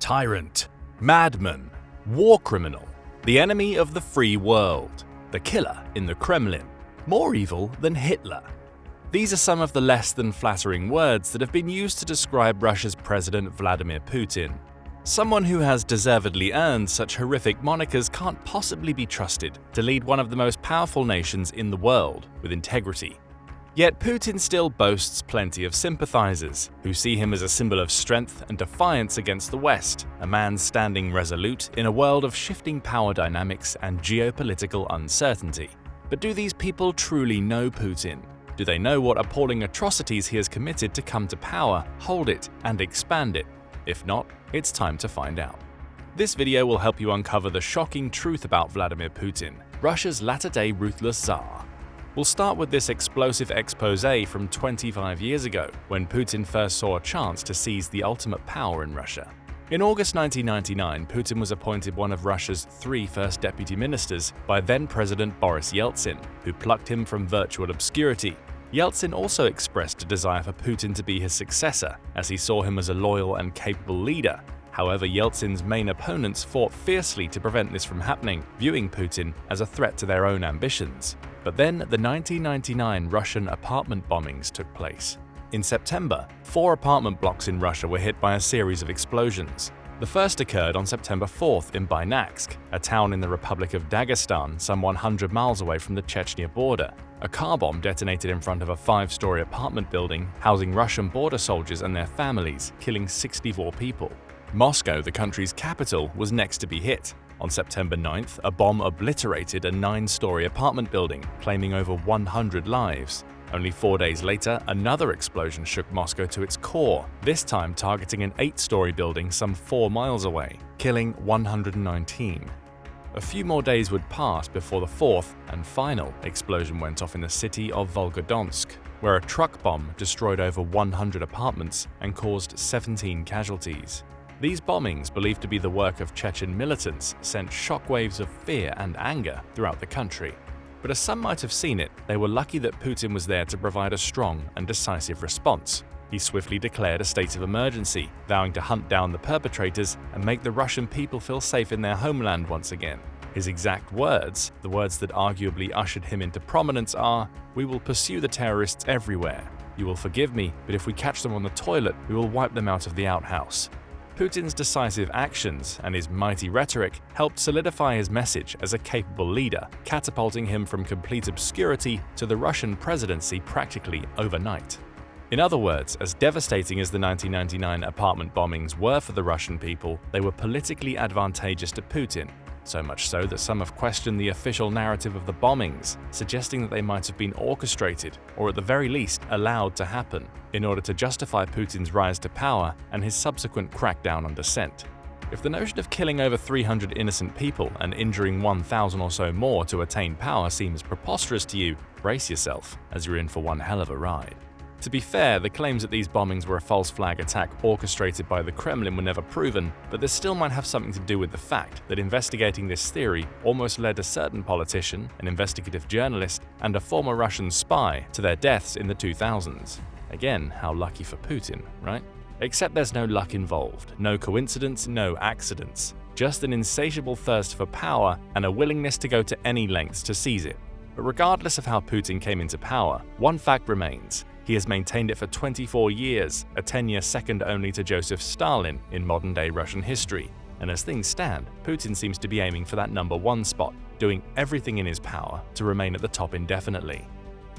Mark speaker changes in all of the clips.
Speaker 1: tyrant, madman, war criminal, the enemy of the free world, the killer in the Kremlin, more evil than Hitler. These are some of the less than flattering words that have been used to describe Russia's President Vladimir Putin. Someone who has deservedly earned such horrific monikers can't possibly be trusted to lead one of the most powerful nations in the world with integrity. Yet Putin still boasts plenty of sympathizers, who see him as a symbol of strength and defiance against the West, a man standing resolute in a world of shifting power dynamics and geopolitical uncertainty. But do these people truly know Putin? Do they know what appalling atrocities he has committed to come to power, hold it, and expand it? If not, it's time to find out. This video will help you uncover the shocking truth about Vladimir Putin, Russia's latter-day ruthless Tsar. We'll start with this explosive exposé from 25 years ago, when Putin first saw a chance to seize the ultimate power in Russia. In August 1999, Putin was appointed one of Russia's 3 first deputy ministers by then-President Boris Yeltsin, who plucked him from virtual obscurity. Yeltsin also expressed a desire for Putin to be his successor, as he saw him as a loyal and capable leader. However, Yeltsin's main opponents fought fiercely to prevent this from happening, viewing Putin as a threat to their own ambitions. But then the 1999 Russian apartment bombings took place. In September, 4 apartment blocks in Russia were hit by a series of explosions. The first occurred on September 4th in Bayansk, a town in the Republic of Dagestan, some 100 miles away from the Chechnya border. A car bomb detonated in front of a 5-story apartment building housing Russian border soldiers and their families, killing 64 people. Moscow, the country's capital, was next to be hit. On September 9th, a bomb obliterated a 9-story apartment building, claiming over 100 lives. Only 4 days later, another explosion shook Moscow to its core, this time targeting an 8-story building some 4 miles away, killing 119. A few more days would pass before the 4th and final explosion went off in the city of Volgodonsk, where a truck bomb destroyed over 100 apartments and caused 17 casualties. These bombings, believed to be the work of Chechen militants, sent shockwaves of fear and anger throughout the country. But as some might have seen it, they were lucky that Putin was there to provide a strong and decisive response. He swiftly declared a state of emergency, vowing to hunt down the perpetrators and make the Russian people feel safe in their homeland once again. His exact words, the words that arguably ushered him into prominence, are, "We will pursue the terrorists everywhere. You will forgive me, but if we catch them on the toilet, we will wipe them out of the outhouse." Putin's decisive actions and his mighty rhetoric helped solidify his message as a capable leader, catapulting him from complete obscurity to the Russian presidency practically overnight. In other words, as devastating as the 1999 apartment bombings were for the Russian people, they were politically advantageous to Putin. So much so that some have questioned the official narrative of the bombings, suggesting that they might have been orchestrated, or at the very least allowed to happen, in order to justify Putin's rise to power and his subsequent crackdown on dissent. If the notion of killing over 300 innocent people and injuring 1,000 or so more to attain power seems preposterous to you, brace yourself, as you're in for one hell of a ride. To be fair, the claims that these bombings were a false flag attack orchestrated by the Kremlin were never proven, but this still might have something to do with the fact that investigating this theory almost led a certain politician, an investigative journalist, and a former Russian spy to their deaths in the 2000s. Again, how lucky for Putin, right? Except there's no luck involved, no coincidence, no accidents, just an insatiable thirst for power and a willingness to go to any lengths to seize it. But regardless of how Putin came into power, one fact remains. He has maintained it for 24 years, a tenure second only to Joseph Stalin in modern-day Russian history. And as things stand, Putin seems to be aiming for that #1 spot, doing everything in his power to remain at the top indefinitely.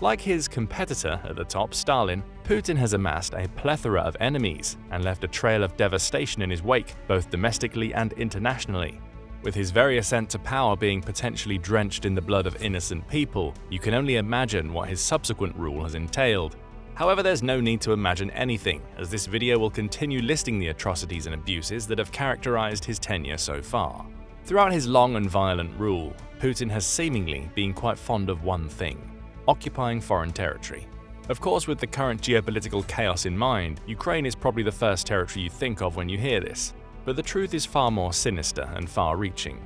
Speaker 1: Like his competitor at the top, Stalin, Putin has amassed a plethora of enemies and left a trail of devastation in his wake, both domestically and internationally. With his very ascent to power being potentially drenched in the blood of innocent people, you can only imagine what his subsequent rule has entailed. However, there's no need to imagine anything, as this video will continue listing the atrocities and abuses that have characterized his tenure so far. Throughout his long and violent rule, Putin has seemingly been quite fond of one thing: occupying foreign territory. Of course, with the current geopolitical chaos in mind, Ukraine is probably the first territory you think of when you hear this. But the truth is far more sinister and far-reaching.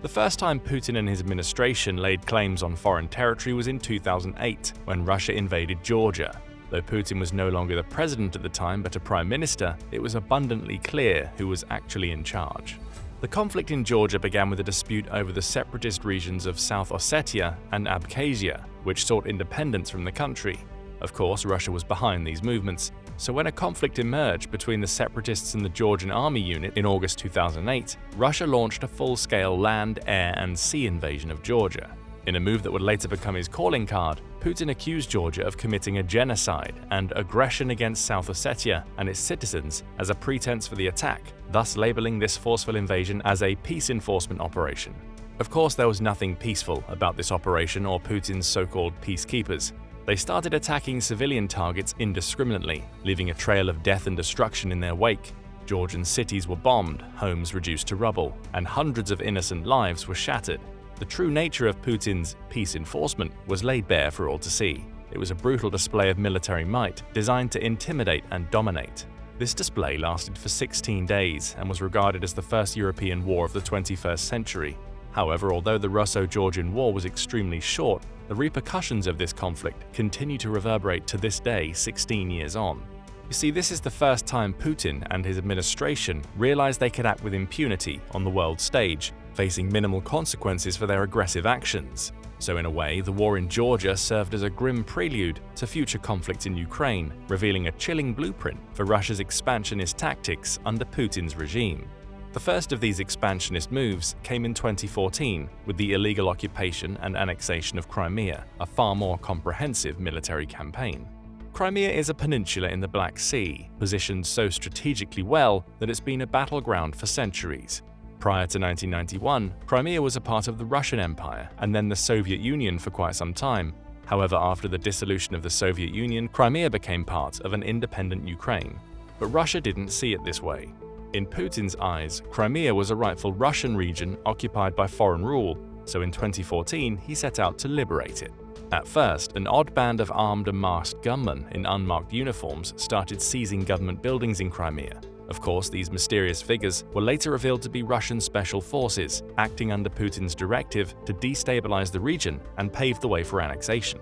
Speaker 1: The first time Putin and his administration laid claims on foreign territory was in 2008, when Russia invaded Georgia. Though Putin was no longer the president at the time but a prime minister, it was abundantly clear who was actually in charge. The conflict in Georgia began with a dispute over the separatist regions of South Ossetia and Abkhazia, which sought independence from the country. Of course, Russia was behind these movements, so when a conflict emerged between the separatists and the Georgian army unit in August 2008, Russia launched a full-scale land, air, and sea invasion of Georgia. In a move that would later become his calling card, Putin accused Georgia of committing a genocide and aggression against South Ossetia and its citizens as a pretense for the attack, thus labeling this forceful invasion as a peace enforcement operation. Of course, there was nothing peaceful about this operation or Putin's so-called peacekeepers. They started attacking civilian targets indiscriminately, leaving a trail of death and destruction in their wake. Georgian cities were bombed, homes reduced to rubble, and hundreds of innocent lives were shattered. The true nature of Putin's peace enforcement was laid bare for all to see. It was a brutal display of military might designed to intimidate and dominate. This display lasted for 16 days and was regarded as the first European war of the 21st century. However, although the Russo-Georgian War was extremely short, the repercussions of this conflict continue to reverberate to this day 16 years on. You see, this is the first time Putin and his administration realized they could act with impunity on the world stage, facing minimal consequences for their aggressive actions. So in a way, the war in Georgia served as a grim prelude to future conflicts in Ukraine, revealing a chilling blueprint for Russia's expansionist tactics under Putin's regime. The first of these expansionist moves came in 2014 with the illegal occupation and annexation of Crimea, a far more comprehensive military campaign. Crimea is a peninsula in the Black Sea, positioned so strategically well that it's been a battleground for centuries. Prior to 1991, Crimea was a part of the Russian Empire and then the Soviet Union for quite some time. However, after the dissolution of the Soviet Union, Crimea became part of an independent Ukraine. But Russia didn't see it this way. In Putin's eyes, Crimea was a rightful Russian region occupied by foreign rule, so in 2014 he set out to liberate it. At first, an odd band of armed and masked gunmen in unmarked uniforms started seizing government buildings in Crimea. Of course, these mysterious figures were later revealed to be Russian special forces, acting under Putin's directive to destabilize the region and pave the way for annexation.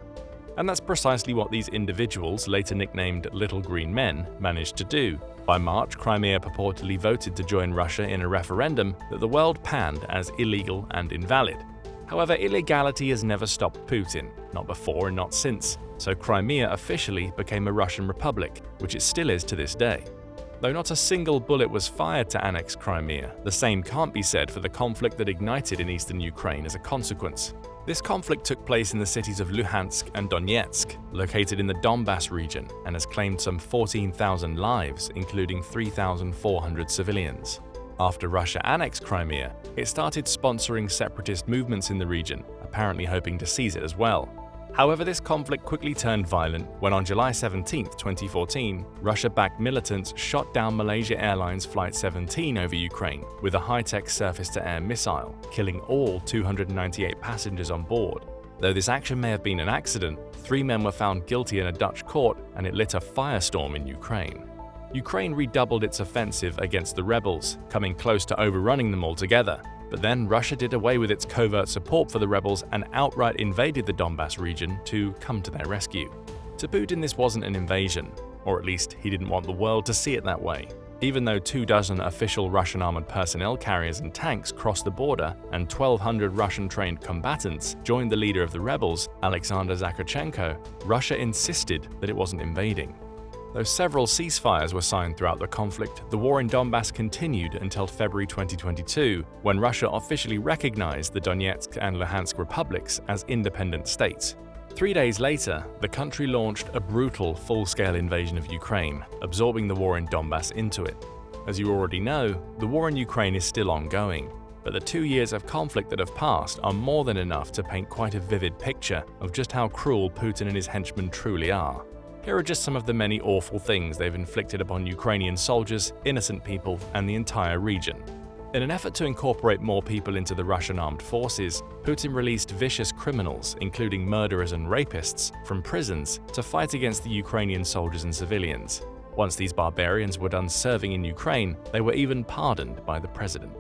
Speaker 1: And that's precisely what these individuals, later nicknamed Little Green Men, managed to do. By March, Crimea purportedly voted to join Russia in a referendum that the world panned as illegal and invalid. However, illegality has never stopped Putin, not before and not since, so Crimea officially became a Russian republic, which it still is to this day. Though not a single bullet was fired to annex Crimea, the same can't be said for the conflict that ignited in eastern Ukraine as a consequence. This conflict took place in the cities of Luhansk and Donetsk, located in the Donbas region, and has claimed some 14,000 lives, including 3,400 civilians. After Russia annexed Crimea, it started sponsoring separatist movements in the region, apparently hoping to seize it as well. However, this conflict quickly turned violent when on July 17, 2014, Russia-backed militants shot down Malaysia Airlines Flight 17 over Ukraine with a high-tech surface-to-air missile, killing all 298 passengers on board. Though this action may have been an accident, 3 men were found guilty in a Dutch court and it lit a firestorm in Ukraine. Ukraine redoubled its offensive against the rebels, coming close to overrunning them altogether. But then Russia did away with its covert support for the rebels and outright invaded the Donbas region to come to their rescue. To Putin, this wasn't an invasion, or at least he didn't want the world to see it that way. Even though 24 official Russian armored personnel carriers and tanks crossed the border and 1,200 Russian-trained combatants joined the leader of the rebels, Alexander Zakarchenko, Russia insisted that it wasn't invading. Though several ceasefires were signed throughout the conflict, the war in Donbas continued until February 2022, when Russia officially recognized the Donetsk and Luhansk republics as independent states. 3 days later, the country launched a brutal, full-scale invasion of Ukraine, absorbing the war in Donbas into it. As you already know, the war in Ukraine is still ongoing, but the 2 years of conflict that have passed are more than enough to paint quite a vivid picture of just how cruel Putin and his henchmen truly are. Here are just some of the many awful things they've inflicted upon Ukrainian soldiers, innocent people, and the entire region. In an effort to incorporate more people into the Russian armed forces, Putin released vicious criminals, including murderers and rapists, from prisons to fight against the Ukrainian soldiers and civilians. Once these barbarians were done serving in Ukraine, they were even pardoned by the president.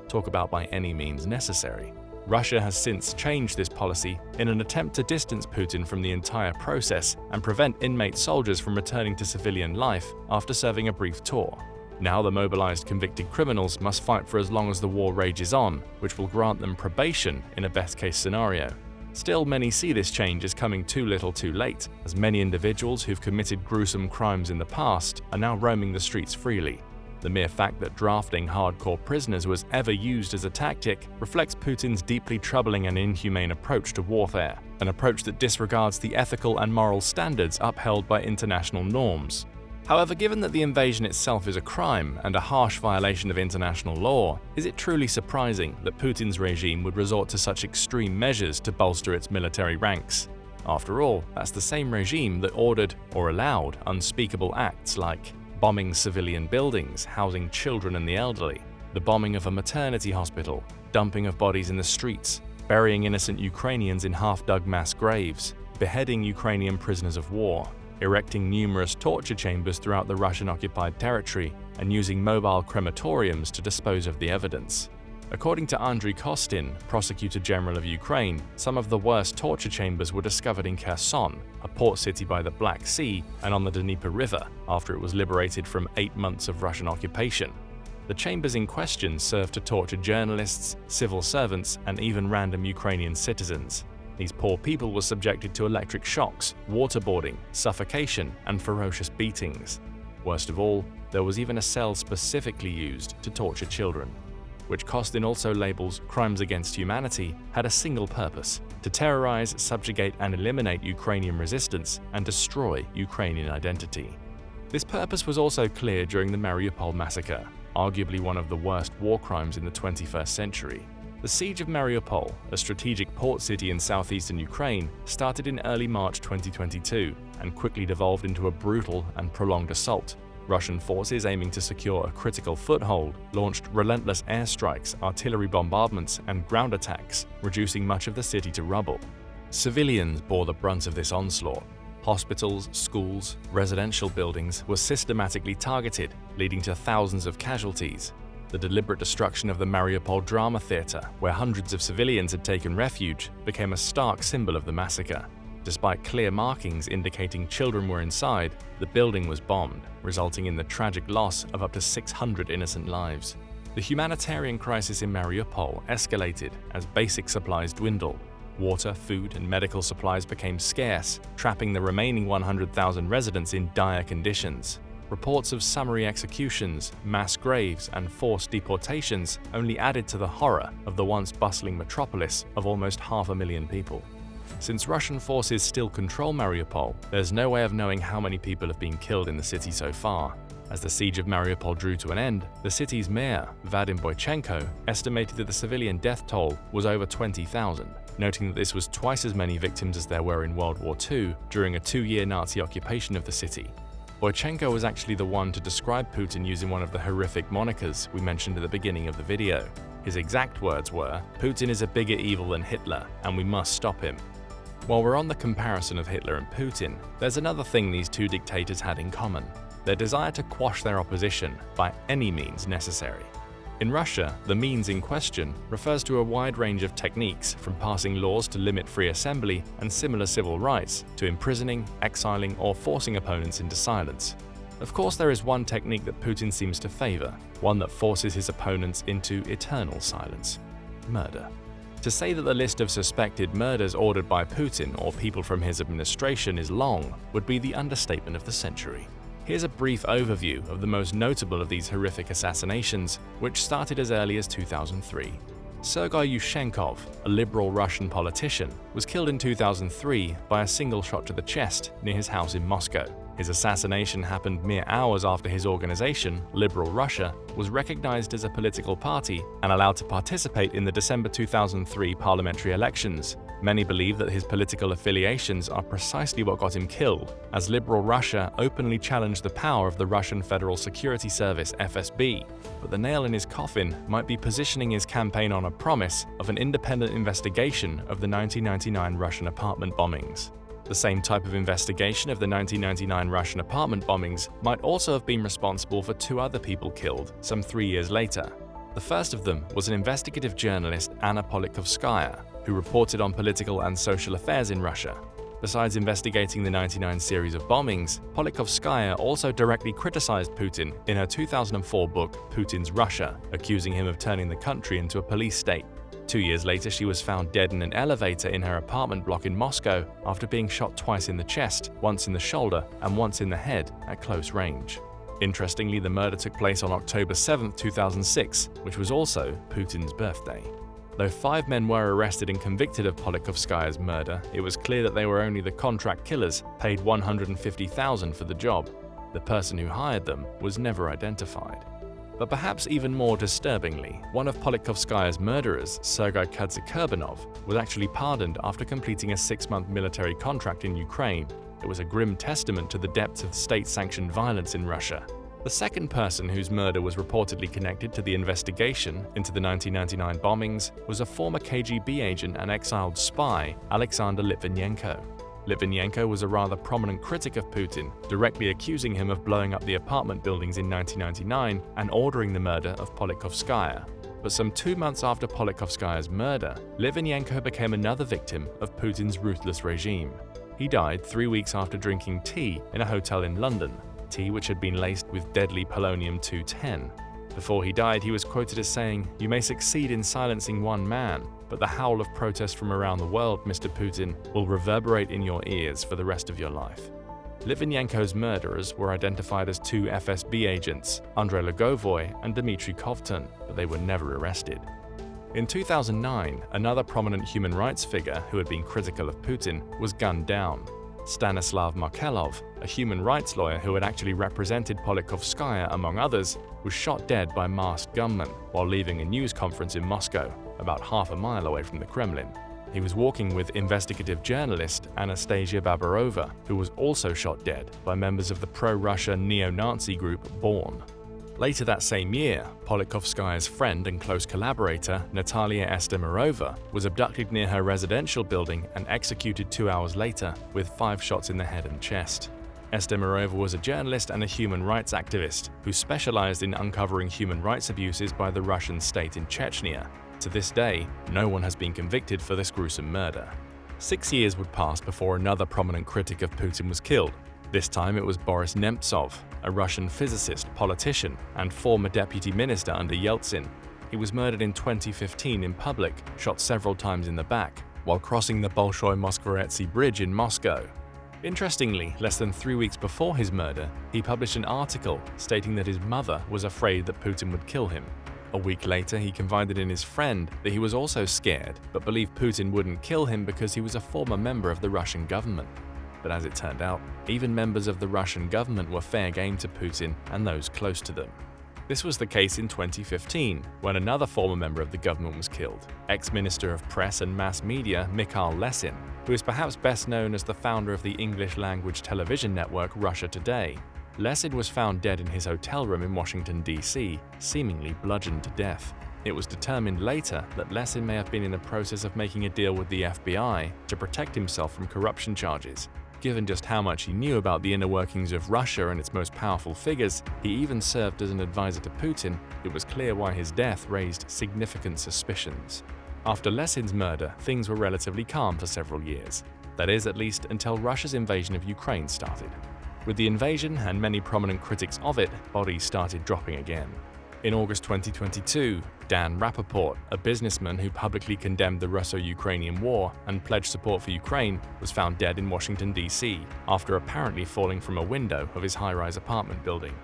Speaker 1: Talk about by any means necessary. Russia has since changed this policy in an attempt to distance Putin from the entire process and prevent inmate soldiers from returning to civilian life after serving a brief tour. Now the mobilized convicted criminals must fight for as long as the war rages on, which will grant them probation in a best-case scenario. Still, many see this change as coming too little too late, as many individuals who've committed gruesome crimes in the past are now roaming the streets freely. The mere fact that drafting hardcore prisoners was ever used as a tactic reflects Putin's deeply troubling and inhumane approach to warfare, an approach that disregards the ethical and moral standards upheld by international norms. However, given that the invasion itself is a crime and a harsh violation of international law, is it truly surprising that Putin's regime would resort to such extreme measures to bolster its military ranks? After all, that's the same regime that ordered or allowed unspeakable acts like bombing civilian buildings housing children and the elderly, the bombing of a maternity hospital, dumping of bodies in the streets, burying innocent Ukrainians in half-dug mass graves, beheading Ukrainian prisoners of war, erecting numerous torture chambers throughout the Russian-occupied territory, and using mobile crematoriums to dispose of the evidence. According to Andriy Kostin, Prosecutor General of Ukraine, some of the worst torture chambers were discovered in Kherson, a port city by the Black Sea and on the Dnieper River, after it was liberated from 8 months of Russian occupation. The chambers in question served to torture journalists, civil servants, and even random Ukrainian citizens. These poor people were subjected to electric shocks, waterboarding, suffocation, and ferocious beatings. Worst of all, there was even a cell specifically used to torture children, which Kostin also labels crimes against humanity, had a single purpose: to terrorize, subjugate, and eliminate Ukrainian resistance and destroy Ukrainian identity. This purpose was also clear during the Mariupol massacre, arguably one of the worst war crimes in the 21st century. The siege of Mariupol, a strategic port city in southeastern Ukraine, started in early March 2022 and quickly devolved into a brutal and prolonged assault. Russian forces aiming to secure a critical foothold launched relentless airstrikes, artillery bombardments, and ground attacks, reducing much of the city to rubble. Civilians bore the brunt of this onslaught. Hospitals, schools, residential buildings were systematically targeted, leading to thousands of casualties. The deliberate destruction of the Mariupol drama theater, where hundreds of civilians had taken refuge, became a stark symbol of the massacre. Despite clear markings indicating children were inside, the building was bombed, resulting in the tragic loss of up to 600 innocent lives. The humanitarian crisis in Mariupol escalated as basic supplies dwindled. Water, food, and medical supplies became scarce, trapping the remaining 100,000 residents in dire conditions. Reports of summary executions, mass graves, and forced deportations only added to the horror of the once bustling metropolis of almost 500,000 people. Since Russian forces still control Mariupol, there's no way of knowing how many people have been killed in the city so far. As the siege of Mariupol drew to an end, the city's mayor, Vadim Boychenko, estimated that the civilian death toll was over 20,000, noting that this was twice as many victims as there were in World War II during a 2-year Nazi occupation of the city. Boychenko was actually the one to describe Putin using one of the horrific monikers we mentioned at the beginning of the video. His exact words were, "Putin is a bigger evil than Hitler, and we must stop him." While we're on the comparison of Hitler and Putin, there's another thing these two dictators had in common: their desire to quash their opposition by any means necessary. In Russia, the means in question refers to a wide range of techniques, from passing laws to limit free assembly and similar civil rights, to imprisoning, exiling, or forcing opponents into silence. Of course, there is one technique that Putin seems to favor, one that forces his opponents into eternal silence: murder. To say that the list of suspected murders ordered by Putin or people from his administration is long would be the understatement of the century. Here's a brief overview of the most notable of these horrific assassinations, which started as early as 2003. Sergei Yushchenkov, a liberal Russian politician, was killed in 2003 by a single shot to the chest near his house in Moscow. His assassination happened mere hours after his organization, Liberal Russia, was recognized as a political party and allowed to participate in the December 2003 parliamentary elections. Many believe that his political affiliations are precisely what got him killed, as Liberal Russia openly challenged the power of the Russian Federal Security Service (FSB). But the nail in his coffin might be positioning his campaign on a promise of an independent investigation of the 1999 Russian apartment bombings. The same type of investigation of the 1999 Russian apartment bombings might also have been responsible for 2 other people killed some 3 years later. The first of them was an investigative journalist, Anna Politkovskaya, who reported on political and social affairs in Russia. Besides investigating the 99 series of bombings, Politkovskaya also directly criticized Putin in her 2004 book Putin's Russia, accusing him of turning the country into a police state. 2 years later, she was found dead in an elevator in her apartment block in Moscow after being shot twice in the chest, once in the shoulder and once in the head at close range. Interestingly, the murder took place on October 7, 2006, which was also Putin's birthday. Though 5 men were arrested and convicted of Politkovskaya's murder, it was clear that they were only the contract killers, paid $150,000 for the job. The person who hired them was never identified. But perhaps even more disturbingly, one of Politkovskaya's murderers, Sergei Kadzykurbanov, was actually pardoned after completing a 6-month military contract in Ukraine. It was a grim testament to the depths of state-sanctioned violence in Russia. The second person whose murder was reportedly connected to the investigation into the 1999 bombings was a former KGB agent and exiled spy, Alexander Litvinenko. Litvinenko was a rather prominent critic of Putin, directly accusing him of blowing up the apartment buildings in 1999 and ordering the murder of Politkovskaya. But some 2 months after Politkovskaya's murder, Litvinenko became another victim of Putin's ruthless regime. He died 3 weeks after drinking tea in a hotel in London, tea which had been laced with deadly polonium-210. Before he died, he was quoted as saying, "You may succeed in silencing one man, but the howl of protest from around the world, Mr. Putin, will reverberate in your ears for the rest of your life." Litvinenko's murderers were identified as 2 FSB agents, Andrei Lugovoy and Dmitry Kovtun, but they were never arrested. In 2009, another prominent human rights figure who had been critical of Putin was gunned down. Stanislav Markelov, a human rights lawyer who had actually represented Politkovskaya among others, was shot dead by masked gunmen while leaving a news conference in Moscow, about half a mile away from the Kremlin. He was walking with investigative journalist Anastasia Babarova, who was also shot dead by members of the pro-Russia neo-Nazi group Born. Later that same year, Politkovskaya's friend and close collaborator, Natalia Estemirova, was abducted near her residential building and executed 2 hours later with 5 shots in the head and chest. Estemirova was a journalist and a human rights activist who specialized in uncovering human rights abuses by the Russian state in Chechnya. To this day, no one has been convicted for this gruesome murder. 6 years would pass before another prominent critic of Putin was killed. This time it was Boris Nemtsov, a Russian physicist, politician, and former deputy minister under Yeltsin. He was murdered in 2015 in public, shot several times in the back, while crossing the Bolshoi Moskvoretsy Bridge in Moscow. Interestingly, less than 3 weeks before his murder, he published an article stating that his mother was afraid that Putin would kill him. A week later, he confided in his friend that he was also scared, but believed Putin wouldn't kill him because he was a former member of the Russian government. But as it turned out, even members of the Russian government were fair game to Putin and those close to them. This was the case in 2015, when another former member of the government was killed, ex-Minister of Press and Mass Media Mikhail Lesin, who is perhaps best known as the founder of the English-language television network Russia Today. Lesin was found dead in his hotel room in Washington, D.C., seemingly bludgeoned to death. It was determined later that Lesin may have been in the process of making a deal with the FBI to protect himself from corruption charges. Given just how much he knew about the inner workings of Russia and its most powerful figures, he even served as an advisor to Putin. It was clear why his death raised significant suspicions. After Lesin's murder, things were relatively calm for several years. That is, at least until Russia's invasion of Ukraine started. With the invasion and many prominent critics of it, bodies started dropping again. In August 2022, Dan Rappaport, a businessman who publicly condemned the Russo-Ukrainian war and pledged support for Ukraine, was found dead in Washington, D.C., after apparently falling from a window of his high-rise apartment building.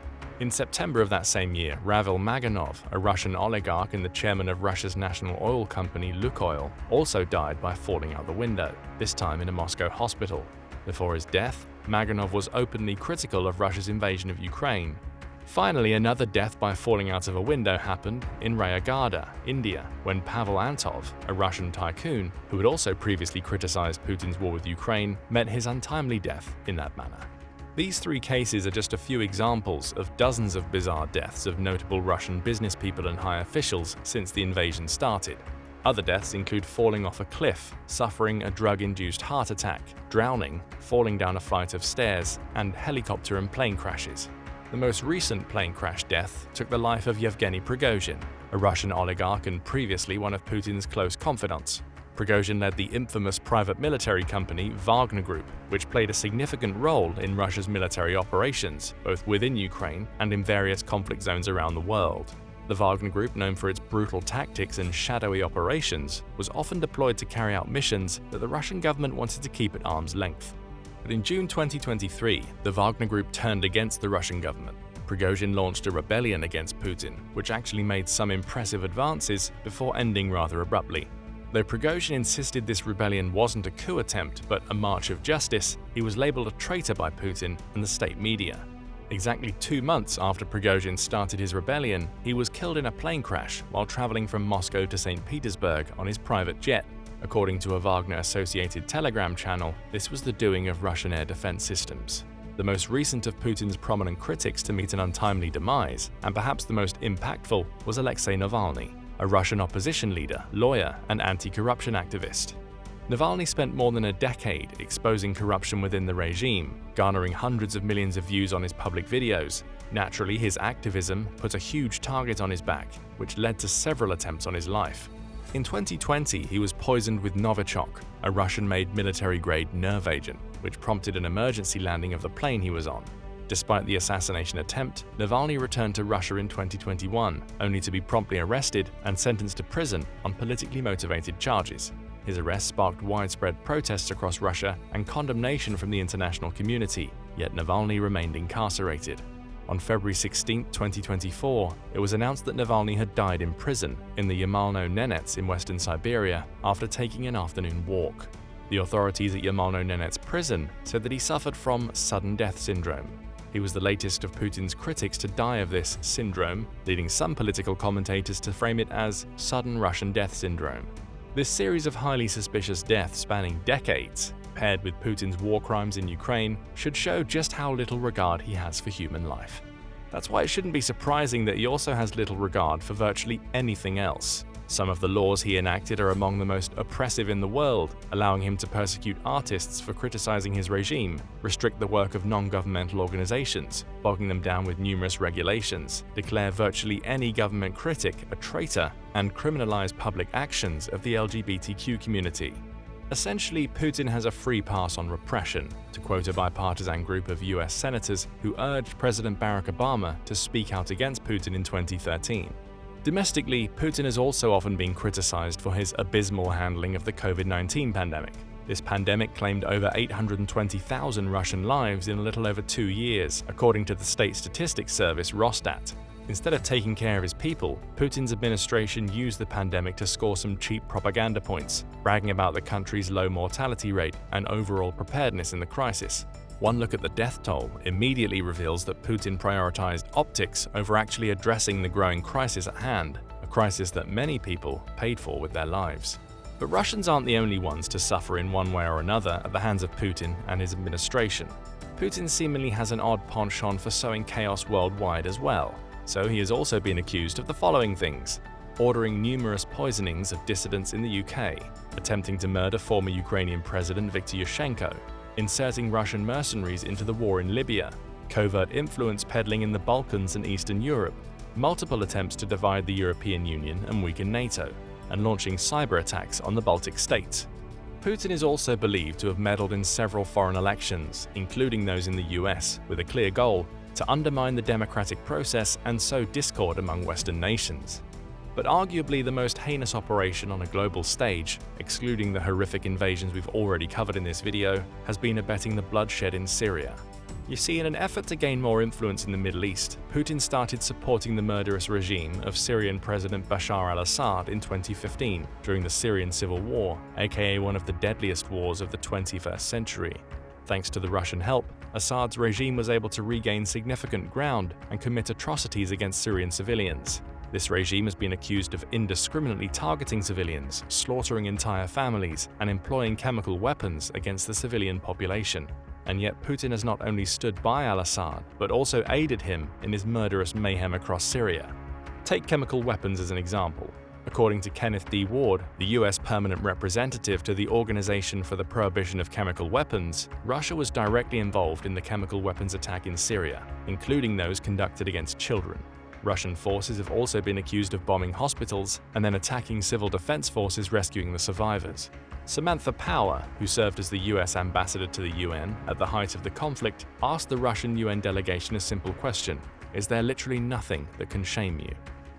Speaker 1: In September of that same year, Ravil Maganov, a Russian oligarch and the chairman of Russia's national oil company Lukoil, also died by falling out the window, this time in a Moscow hospital. Before his death, Maganov was openly critical of Russia's invasion of Ukraine. Finally, another death by falling out of a window happened in Rayagada, India, when Pavel Antov, a Russian tycoon who had also previously criticized Putin's war with Ukraine, met his untimely death in that manner. These 3 cases are just a few examples of dozens of bizarre deaths of notable Russian business people and high officials since the invasion started. Other deaths include falling off a cliff, suffering a drug-induced heart attack, drowning, falling down a flight of stairs, and helicopter and plane crashes. The most recent plane crash death took the life of Yevgeny Prigozhin, a Russian oligarch and previously one of Putin's close confidants. Prigozhin led the infamous private military company Wagner Group, which played a significant role in Russia's military operations, both within Ukraine and in various conflict zones around the world. The Wagner Group, known for its brutal tactics and shadowy operations, was often deployed to carry out missions that the Russian government wanted to keep at arm's length. But in June 2023, the Wagner Group turned against the Russian government. Prigozhin launched a rebellion against Putin, which actually made some impressive advances before ending rather abruptly. Though Prigozhin insisted this rebellion wasn't a coup attempt but a march of justice, he was labeled a traitor by Putin and the state media. Exactly 2 months after Prigozhin started his rebellion, he was killed in a plane crash while traveling from Moscow to St. Petersburg on his private jet. According to a Wagner-associated Telegram channel, this was the doing of Russian air defense systems. The most recent of Putin's prominent critics to meet an untimely demise, and perhaps the most impactful, was Alexei Navalny, a Russian opposition leader, lawyer, and anti-corruption activist. Navalny spent more than a decade exposing corruption within the regime, garnering hundreds of millions of views on his public videos. Naturally, his activism put a huge target on his back, which led to several attempts on his life. In 2020, he was poisoned with Novichok, a Russian-made military-grade nerve agent, which prompted an emergency landing of the plane he was on. Despite the assassination attempt, Navalny returned to Russia in 2021, only to be promptly arrested and sentenced to prison on politically motivated charges. His arrest sparked widespread protests across Russia and condemnation from the international community, yet Navalny remained incarcerated. On February 16, 2024, it was announced that Navalny had died in prison in the Yamalno-Nenets in western Siberia after taking an afternoon walk. The authorities at Yamalno-Nenets prison said that he suffered from sudden death syndrome. He was the latest of Putin's critics to die of this syndrome, leading some political commentators to frame it as sudden Russian death syndrome. This series of highly suspicious deaths spanning decades, paired with Putin's war crimes in Ukraine, should show just how little regard he has for human life. That's why it shouldn't be surprising that he also has little regard for virtually anything else. Some of the laws he enacted are among the most oppressive in the world, allowing him to persecute artists for criticizing his regime, restrict the work of non-governmental organizations, bogging them down with numerous regulations, declare virtually any government critic a traitor, and criminalize public actions of the LGBTQ community. Essentially, Putin has a free pass on repression, to quote a bipartisan group of US senators who urged President Barack Obama to speak out against Putin in 2013. Domestically, Putin has also often been criticized for his abysmal handling of the COVID-19 pandemic. This pandemic claimed over 820,000 Russian lives in a little over 2 years, according to the state statistics service Rosstat. Instead of taking care of his people, Putin's administration used the pandemic to score some cheap propaganda points, bragging about the country's low mortality rate and overall preparedness in the crisis. One look at the death toll immediately reveals that Putin prioritized optics over actually addressing the growing crisis at hand, a crisis that many people paid for with their lives. But Russians aren't the only ones to suffer in one way or another at the hands of Putin and his administration. Putin seemingly has an odd penchant for sowing chaos worldwide as well. So he has also been accused of the following things: ordering numerous poisonings of dissidents in the UK, attempting to murder former Ukrainian President Viktor Yushchenko, inserting Russian mercenaries into the war in Libya, covert influence peddling in the Balkans and Eastern Europe, multiple attempts to divide the European Union and weaken NATO, and launching cyber attacks on the Baltic states. Putin is also believed to have meddled in several foreign elections, including those in the US, with a clear goal to undermine the democratic process and sow discord among Western nations. But arguably the most heinous operation on a global stage, excluding the horrific invasions we've already covered in this video, has been abetting the bloodshed in Syria. You see, in an effort to gain more influence in the Middle East, Putin started supporting the murderous regime of Syrian President Bashar al-Assad in 2015 during the Syrian Civil War, aka one of the deadliest wars of the 21st century. Thanks to the Russian help, Assad's regime was able to regain significant ground and commit atrocities against Syrian civilians. This regime has been accused of indiscriminately targeting civilians, slaughtering entire families, and employing chemical weapons against the civilian population. And yet Putin has not only stood by al-Assad, but also aided him in his murderous mayhem across Syria. Take chemical weapons as an example. According to Kenneth D. Ward, the US permanent representative to the Organization for the Prohibition of Chemical Weapons, Russia was directly involved in the chemical weapons attack in Syria, including those conducted against children. Russian forces have also been accused of bombing hospitals and then attacking civil defense forces rescuing the survivors. Samantha Power, who served as the US ambassador to the UN at the height of the conflict, asked the Russian UN delegation a simple question: is there literally nothing that can shame you?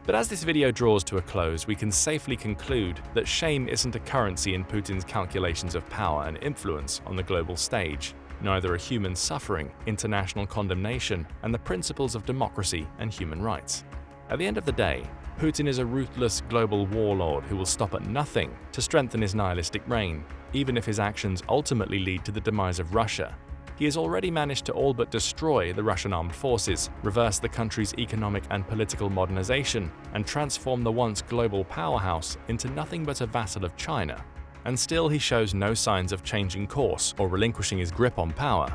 Speaker 1: But as this video draws to a close, we can safely conclude that shame isn't a currency in Putin's calculations of power and influence on the global stage. Neither are human suffering, international condemnation, and the principles of democracy and human rights. At the end of the day, Putin is a ruthless global warlord who will stop at nothing to strengthen his nihilistic reign, even if his actions ultimately lead to the demise of Russia. He has already managed to all but destroy the Russian armed forces, reverse the country's economic and political modernization, and transform the once global powerhouse into nothing but a vassal of China. And still he shows no signs of changing course or relinquishing his grip on power.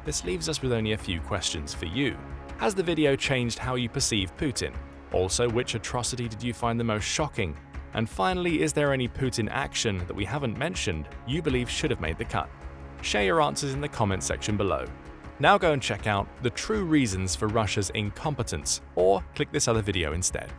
Speaker 1: This leaves us with only a few questions for you. Has the video changed how you perceive Putin? Also, which atrocity did you find the most shocking? And finally, is there any Putin action that we haven't mentioned you believe should have made the cut? Share your answers in the comments section below. Now go and check out the true reasons for Russia's incompetence, or click this other video instead.